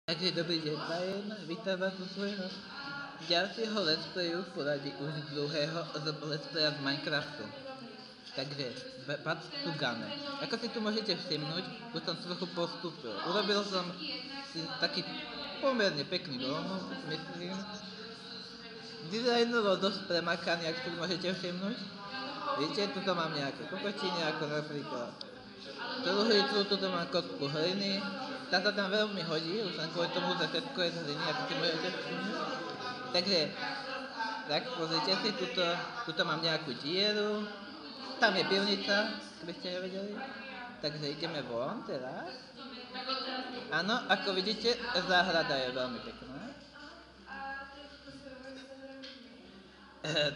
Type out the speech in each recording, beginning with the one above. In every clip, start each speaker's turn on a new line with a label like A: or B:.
A: Takže dobrý deň, prajem, vítam vás do svojho ďalšieho let's playu v poradí už druhého let's playa z Minecraftu. Takže, Bad to Gun. Ako si tu môžete všimnúť, už som trochu postúpil. Urobil som si taký pomerne pekný dom, myslím. Dizajnovo dosť premakaný, ako si môžete všimnúť. Vidíte, tuto mám nejaké kokočiny, ako napríklad truhlicu, tuto mám kostku hliny. Tá sa tam veľmi hodí, už len kvôli tomu, že všetko je z hliny, ako si môžete všimnúť. Takže, tak pozrite si, tuto mám nejakú dieru. Tam je pivnica, keby ste nevedeli. Takže ideme von teraz. Áno, ako vidíte, záhrada je veľmi pekná.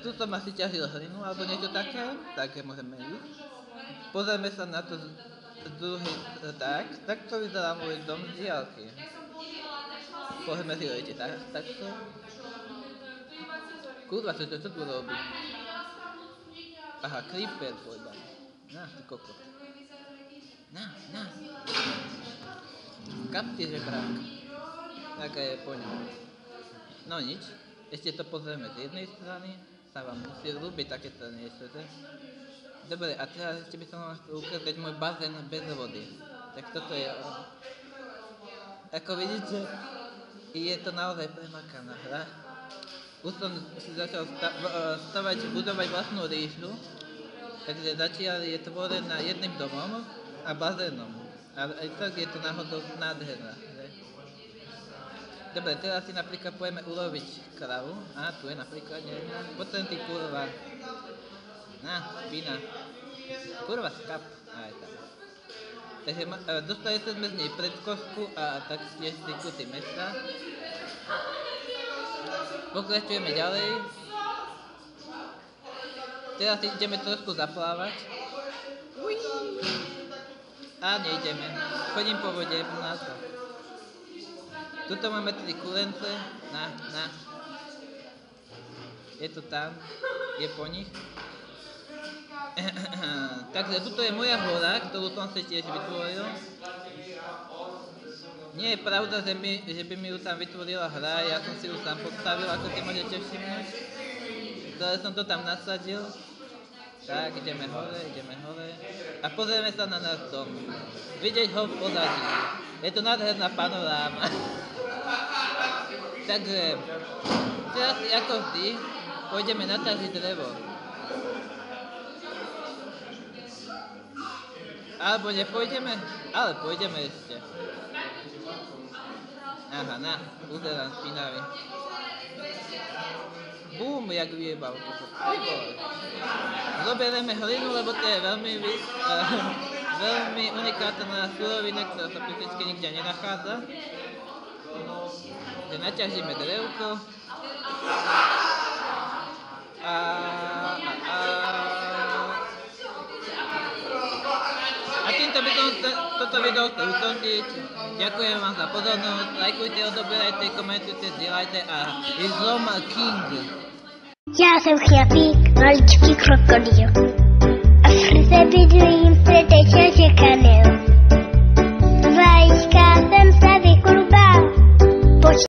A: Tu som asi ťažil hlinu, alebo niečo také, takže môžeme ísť. Pozrieme sa na to druhý, tak to vyzerá môj dom z diaľky. Poďme si dojte, takto. Kurva, čo tu robí? Aha, creeper povedal. Na, ty kokot. Na. Kap ty žebrák. Taká je po ňom. No nič, ešte to pozrieme z jednej strany. Sa vám musí ľúbiť takéto niečo, že? Dobre, a teraz ešte by som vám chcel ukázať môj bazén bez vody. Tak toto je on. Ako vidíte, je to naozaj premakaná hra. Už som si začal budovať vlastnú ríšu, takže zatiaľ je tvorená jedným domom a bazénom. A aj tak je to náhodou nádherná. Dobre, teraz si napríklad pôjdeme uloviť kravu. A tu je napríklad jedna. Potrebujem ty kurva. Na, spína. Kurva, skap. Aj tam. Takže dostali sme z nej predkošku a taktiež si kusy mesa. Pokračujeme ďalej. Teraz si ideme trošku zaplávať. A nejdeme. Chodím po vode, na to. Tuto máme 3 kulence. Na. Je to tam. Je po nich. Takže tuto je moja hora, ktorú som si tiež vytvoril. Nie je pravda, že by mi ju tam vytvorila hra, ja som si ju sám postavil, ako si môžete všimnúť. Ktoré som to tam nasadil. Tak, ideme hore. A pozrieme sa na náš dom. Vidieť ho v pozadí. Je to nádherná panoráma. Takže, teraz ako vždy, pôjdeme natážiť drevo. Alebo nepôjdeme? Ale pôjdeme ešte. Aha, uzerám spínavý. Bum, jak vyjebal. Zoberieme hlinu, lebo to je veľmi unikátna surovina, ktorá sa prakticky nikde nenachádza. Naťažíme drevko. A týmto by som toto video chcel ukončiť. Ďakujem vám za pozornosť. Lajkujte, odoberajte, komentujte, zdieľajte a Izlom King.
B: Já jsem chlapík, maličký krokodýl a v srdce bydlím, preteče kanil.